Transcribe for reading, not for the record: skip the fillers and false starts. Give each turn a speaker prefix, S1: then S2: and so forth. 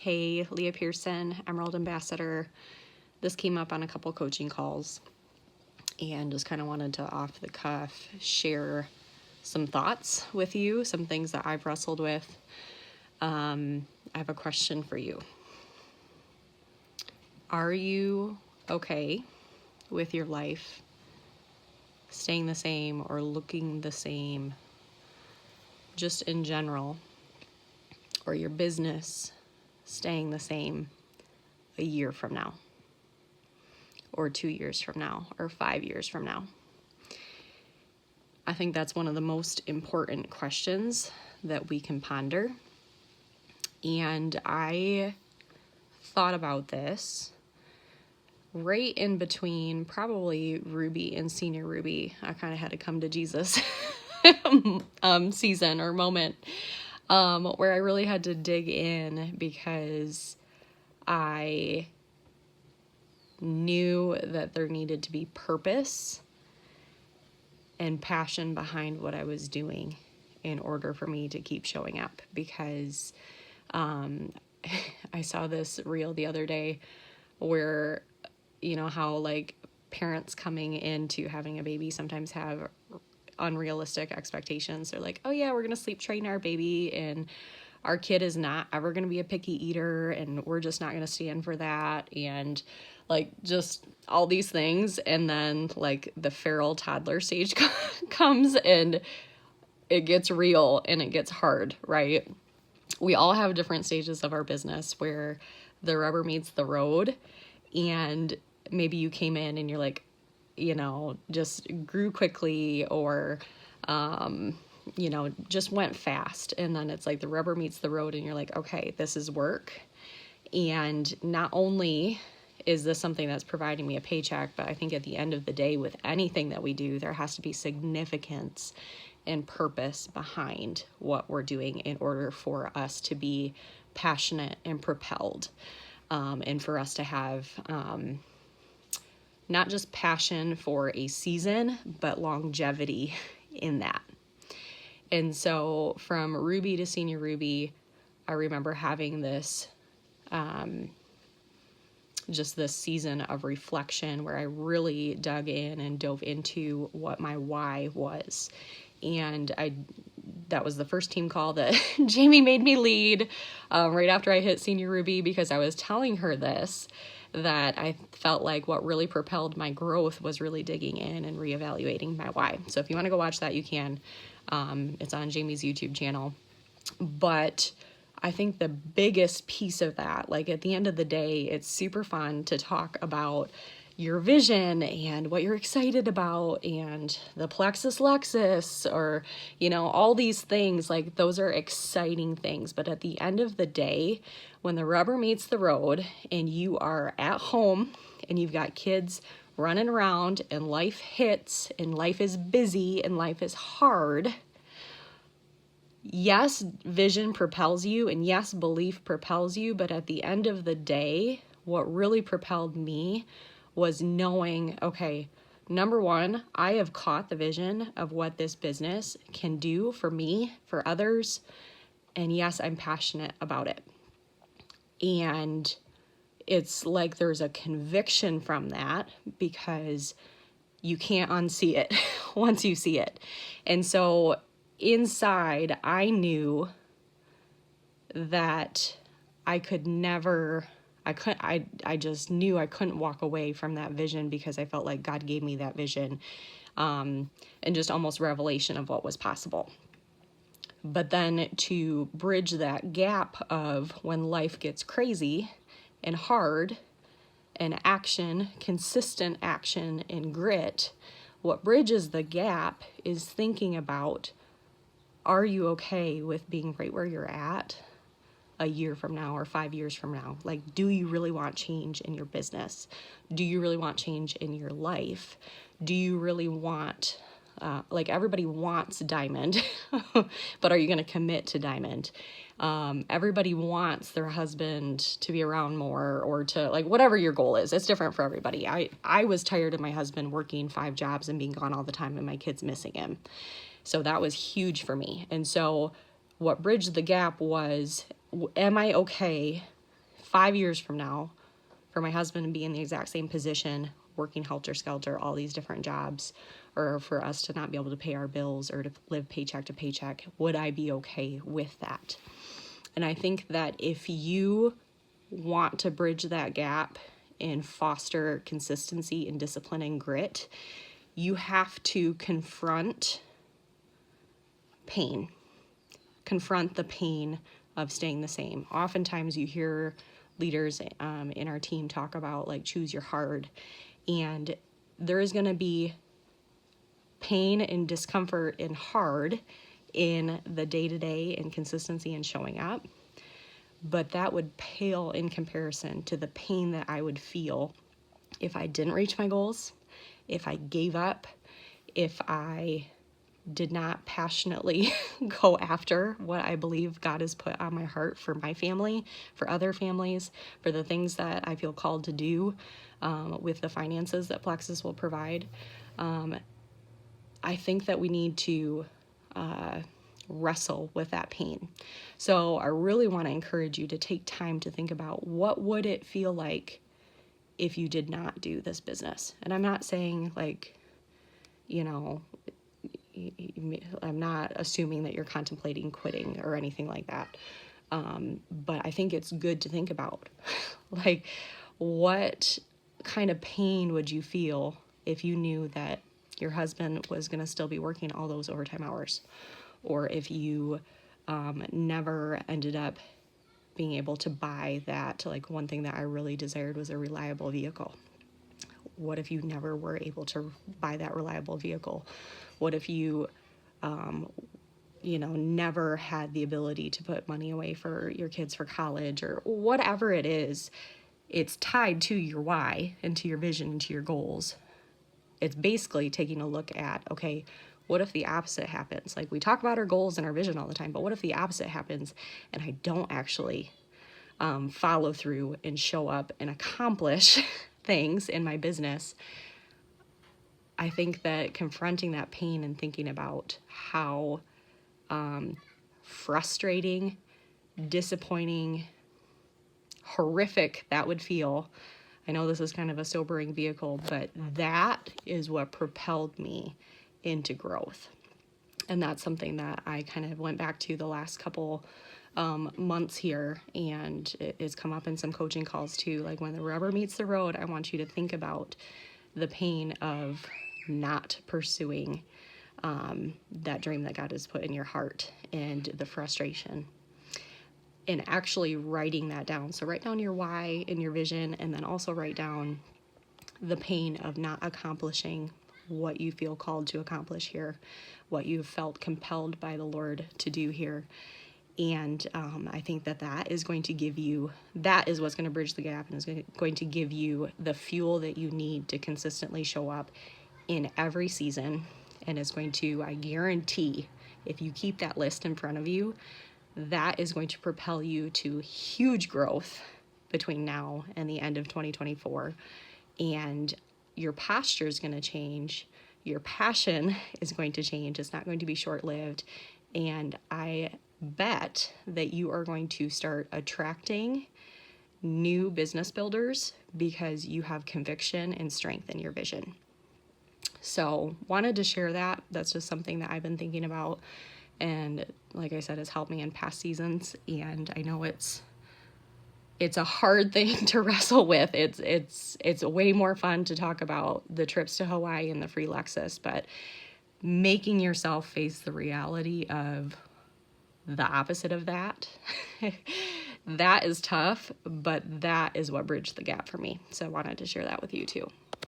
S1: Hey, Leah Pearson, Emerald Ambassador. This came up on a couple coaching calls and just kind of wanted to off the cuff share some thoughts with you, some things that I've wrestled with. I have a question for you. Are you okay with your life staying the same or looking the same, just in general, or your business staying the same a year from now, or 2 years from now, or 5 years from now? I think that's one of the most important questions that we can ponder. And I thought about this right in between probably Ruby and Senior Ruby. I kind of had to come to Jesus season or moment where I really had to dig in, because I knew that there needed to be purpose and passion behind what I was doing in order for me to keep showing up. Because I saw this reel the other day where, you know, how like parents coming into having a baby sometimes have unrealistic expectations. They're like, oh yeah, we're going to sleep train our baby, and our kid is not ever going to be a picky eater, and we're just not going to stand for that. And like just all these things. And then like the feral toddler stage comes and it gets real and it gets hard, right? We all have different stages of our business where the rubber meets the road, and maybe you came in and you're like, you know, just grew quickly, or, you know, just went fast. And then it's like the rubber meets the road and you're like, okay, this is work. And not only is this something that's providing me a paycheck, but I think at the end of the day, with anything that we do, there has to be significance and purpose behind what we're doing in order for us to be passionate and propelled, and for us to have not just passion for a season, but longevity in that. And so from Ruby to Senior Ruby, I remember having this just this season of reflection where I really dug in and dove into what my why was. And that was the first team call that Jamie made me lead right after I hit Senior Ruby, because I was telling her this, that I felt like what really propelled my growth was really digging in and reevaluating my why. So if you want to go watch that, you can. It's on Jamie's YouTube channel. But I think the biggest piece of that, like at the end of the day, it's super fun to talk about your vision and what you're excited about and the Plexus Lexus, or, you know, all these things. Like those are exciting things. But at the end of the day, when the rubber meets the road and you are at home and you've got kids running around and life hits and life is busy and life is hard, yes, vision propels you, and yes, belief propels you, but at the end of the day, what really propelled me was knowing, okay, number one, I have caught the vision of what this business can do for me, for others, and yes, I'm passionate about it. And it's like there's a conviction from that, because you can't unsee it once you see it. And so inside, I knew that I just knew I couldn't walk away from that vision, because I felt like God gave me that vision, and just almost revelation of what was possible. But then to bridge that gap of when life gets crazy and hard, and action, consistent action and grit, what bridges the gap is thinking about, are you okay with being right where you're at a year from now or 5 years from now? Like, do you really want change in your business? Do you really want change in your life? Do you really want, like everybody wants diamond, but are you going to commit to diamond? Everybody wants their husband to be around more, or to, like, whatever your goal is. It's different for everybody. I was tired of my husband working 5 jobs and being gone all the time and my kids missing him. So that was huge for me. And so what bridged the gap was, am I okay 5 years from now, for my husband to be in the exact same position, working helter-skelter, all these different jobs, or for us to not be able to pay our bills or to live paycheck to paycheck, would I be okay with that? And I think that if you want to bridge that gap and foster consistency and discipline and grit, you have to confront pain. Confront the pain of staying the same. Oftentimes you hear leaders in our team talk about like choose your hard, and there is going to be pain and discomfort and hard in the day-to-day and consistency and showing up, but that would pale in comparison to the pain that I would feel if I didn't reach my goals, if I gave up, if I did not passionately go after what I believe God has put on my heart for my family, for other families, for the things that I feel called to do with the finances that Plexus will provide. I think that we need to wrestle with that pain. So I really want to encourage you to take time to think about what would it feel like if you did not do this business. And I'm not saying like, you know, I'm not assuming that you're contemplating quitting or anything like that. But I think it's good to think about like what kind of pain would you feel if you knew that your husband was going to still be working all those overtime hours, or if you never ended up being able to buy that. Like one thing that I really desired was a reliable vehicle. What if you never were able to buy that reliable vehicle? What if you, never had the ability to put money away for your kids for college, or whatever it is? It's tied to your why and to your vision and to your goals. It's basically taking a look at, okay, what if the opposite happens? Like we talk about our goals and our vision all the time, but what if the opposite happens and I don't actually follow through and show up and accomplish things in my business? I think that confronting that pain and thinking about how frustrating, disappointing, horrific that would feel. I know this is kind of a sobering vehicle, but that is what propelled me into growth. And that's something that I kind of went back to the last couple months here, and it has come up in some coaching calls too. Like when the rubber meets the road, I want you to think about the pain of not pursuing that dream that God has put in your heart, and the frustration, and actually writing that down. So write down your why and your vision, and then also write down the pain of not accomplishing what you feel called to accomplish here, what you felt compelled by the Lord to do here. And I think that is going to give you, that is what's going to bridge the gap, and is going to give you the fuel that you need to consistently show up in every season. And is going to, I guarantee, if you keep that list in front of you, that is going to propel you to huge growth between now and the end of 2024. And your posture is going to change. Your passion is going to change. It's not going to be short-lived. And I bet that you are going to start attracting new business builders because you have conviction and strength in your vision. So wanted to share that. That's just something that I've been thinking about. And like I said, it's helped me in past seasons. And I know it's a hard thing to wrestle with. It's way more fun to talk about the trips to Hawaii and the free Lexus, but making yourself face the reality of the opposite of that, that is tough, but that is what bridged the gap for me. So I wanted to share that with you too.